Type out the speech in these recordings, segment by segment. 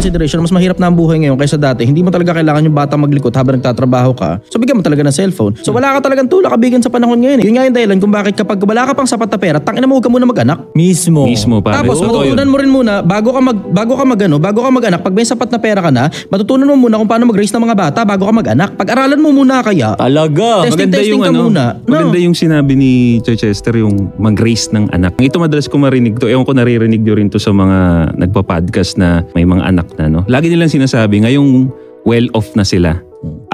consideration, mas mahirap na ang buhay ngayon kaysa dati. Hindi mo talaga kailangan yung bata maglikot habang nagtatrabaho ka. So bigyan mo talaga ng cellphone. So wala ka talagang tulak kabigan sa panahon ngayon. Yun nga yung dahilan kung bakit kapag wala ka pang sapat na pera, tangina mo, huwag ka muna mag-anak. Mismo. Pare. Tapos matutunan mo rin muna bago ka mag-anak, pag may sapat na pera ka na, matutunan mo muna kung paano mag-raise ng mga bata bago ka mag-anak. Pag-aralan mo muna kaya. Talaga. Testing ka muna. Maganda yung sinabi ni Chichester, yung mag-raise ng anak. Ito madalas ko marinig to. Ewan ko, naririnig nyo rin to sa mga nagpa-podcast na may mga anak na, no? Lagi nilang sinasabi, ngayong well-off na sila,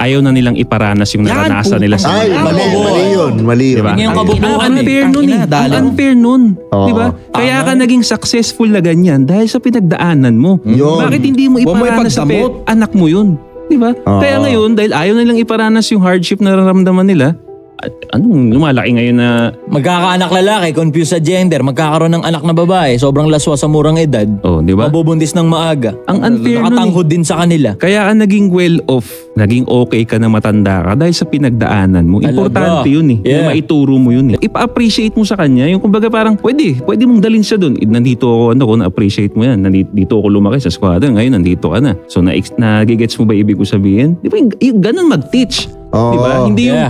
ayaw na nilang iparanas yung naranasan nila sa Ay, mali yun. Diba? Yung kabubuan unfair nun eh. Unfair nun. Diba? Kaya ka naging successful na ganyan dahil sa pinagdaanan mo. Bakit hindi mo iparanas sa anak mo yun? Diba? Kaya ngayon, dahil ayaw nilang iparanas yung hardship na nararamdaman nila, anong lumalaki ngayon na magkakaanak lalaki, confused sa gender, magkakaroon ng anak na babae, sobrang laswa sa murang edad. di ba? Mabubuntis ng maaga. Ang unfair nakatanghod din sa kanila. Kaya ka naging well-off, naging okay ka na matanda ka dahil sa pinagdaanan mo. Importante yun eh. Yung maituro mo yun eh. Ipa-appreciate mo sa kanya. Yung kumbaga parang pwede mong dalhin siya doon. Nandito ako, kung na-appreciate mo yan. Nandito ako lumaki sa squadron. Ngayon nandito ka na. So nagigets mo ba ibig ko sabihin? Di ba yung ganun mag-teach? Diba? Hindi yung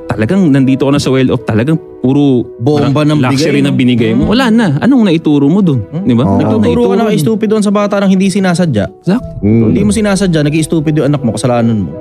talagang nandito ka na sa well-off, talagang puro bomba ng luxury na binigay mo. Wala na. Anong naituro mo dun? Diba? Naituro ka na stupid doon sa bata nang hindi sinasadya. Hindi mo sinasadya, nag-i-stupid yung anak mo, kasalanan mo.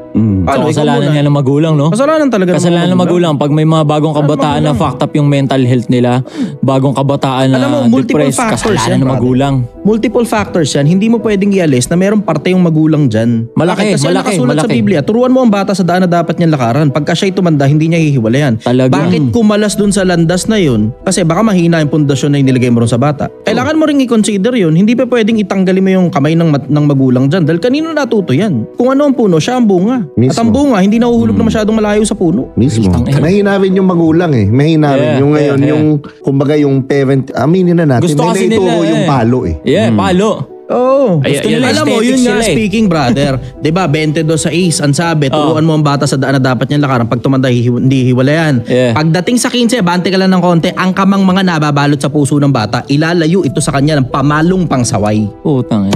So, kasalanan niya ng magulang, no? Kasalanan talaga. Kasalanan ng magulang. Pag may mga bagong kabataan na fucked up yung mental health nila, bagong kabataan na depressed, kasalanan ng magulang. Multiple factors yan. Hindi mo pwedeng i-alis na merong parte yung magulang dyan. Malaki. Kasi nakasulat sa Biblia, turuan mo ang bata sa daan na dapat niyang lakaran. Pagka siya'y tumanda, hindi niya hihiwalayan. Bakit kumalas dun sa landas na yun? Kasi baka mahina yung pundasyon na inilagay mo ron sa bata. Kailangan mo rin i-consider yun. Hindi pa pwedeng itanggalin mo yung kamay ng magulang dyan. Dahil kanino natuto yan? Kung ano ang puno, siya ang bunga. Mismo. At ang bunga, hindi nahuhulog na masyadong malayo sa puno. Mismo. Mahina rin yung magulang eh. Mahina rin. Yung ngayon, yung kumbaga yung parent, aminin na natin, gusto may naituro yung palo eh. Palo. Alam mo, yun nga speaking brother. Diba, 22 sa Ace, ang sabi, turuan mo ang bata sa daan na dapat niyang lakaran. Pag tumanda, hindi hiwalayan. Pagdating sa 15, bante ka lang ng konti, ang kamang mga nababalot sa puso ng bata, ilalayo ito sa kanya ng pamalong pangsaway. Putang